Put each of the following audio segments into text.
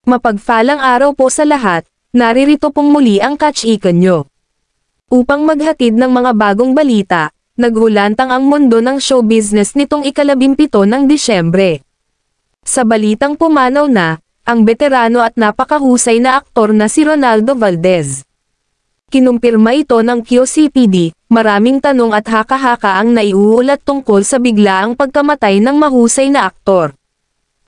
Mapagpalang araw po sa lahat, naririto pong muli ang Catch Icon nyo. Upang maghatid ng mga bagong balita, naghulantang ang mundo ng show business nitong ika-17 ng Disyembre. Sa balitang pumanaw na, ang veterano at napakahusay na aktor na si Ronaldo Valdez. Kinumpirma ito ng QCPD, maraming tanong at haka-haka ang naiuulat tungkol sa biglaang pagkamatay ng mahusay na aktor.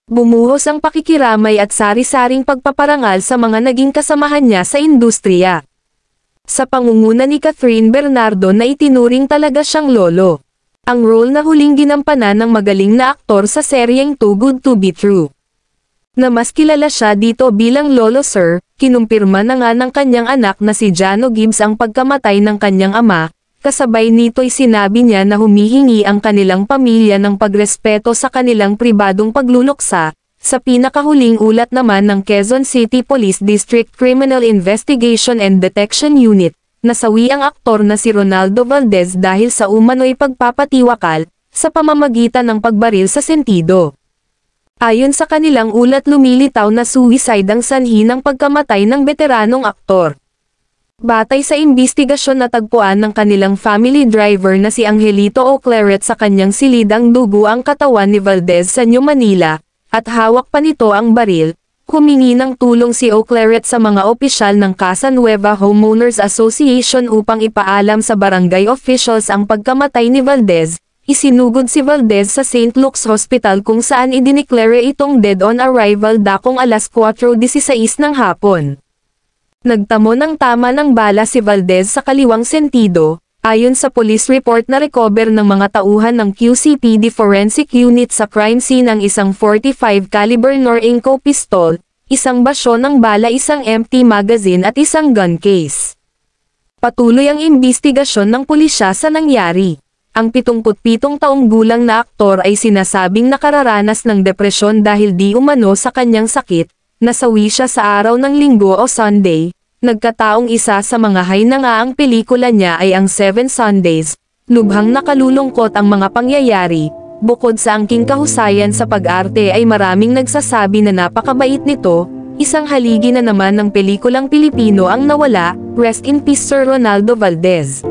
Bumuhos ang pakikiramay at sari-saring pagpaparangal sa mga naging kasamahan niya sa industriya. Sa pangunguna ni Catherine Bernardo na itinuring talaga siyang lolo. Ang role na huling ginampanan ng magaling na aktor sa seryeng Too Good to Be True. Na mas kilala siya dito bilang Lolo Sir, kinumpirma na nga ng kanyang anak na si Jano Gibbs ang pagkamatay ng kanyang ama, kasabay nito'y sinabi niya na humihingi ang kanilang pamilya ng pagrespeto sa kanilang pribadong pagluluksa. Sa pinakahuling ulat naman ng Quezon City Police District Criminal Investigation and Detection Unit, nasawi ang aktor na si Ronaldo Valdez dahil sa umano'y pagpapatiwakal, sa pamamagitan ng pagbaril sa sentido. Ayon sa kanilang ulat, lumilitaw na suicide ang sanhi ng pagkamatay ng veteranong aktor. Batay sa imbestigasyon, natagpuan ng kanilang family driver na si Angelito Oclaret sa kanyang silidang dugo ang katawan ni Valdez sa New Manila, at hawak pa nito ang baril. Humingi ng tulong si Oclaret sa mga opisyal ng Casa Nueva Homeowners Association upang ipaalam sa barangay officials ang pagkamatay ni Valdez. Isinugod si Valdez sa St. Luke's Hospital kung saan idineclare itong dead on arrival dakong alas 4:16 ng hapon. Nagtamo ng tama ng bala si Valdez sa kaliwang sentido. Ayon sa police report, na recover ng mga tauhan ng QCPD Forensic Unit sa crime scene ang isang 45 caliber Norinco pistol, isang basyo ng bala, isang empty magazine at isang gun case. Patuloy ang imbestigasyon ng pulisya sa nangyari. Ang 77 taong gulang na aktor ay sinasabing nakararanas ng depresyon dahil di umano sa kanyang sakit. Nasawi siya sa araw ng Linggo o Sunday. Nagkataong isa sa mga high na nga ang pelikula niya ay ang 7 Sundays. Lubhang nakalulungkot ang mga pangyayari. Bukod sa angking kahusayan sa pag-arte ay maraming nagsasabi na napakabait nito. Isang haligi na naman ng pelikulang Pilipino ang nawala. Rest in peace Sir Ronaldo Valdez.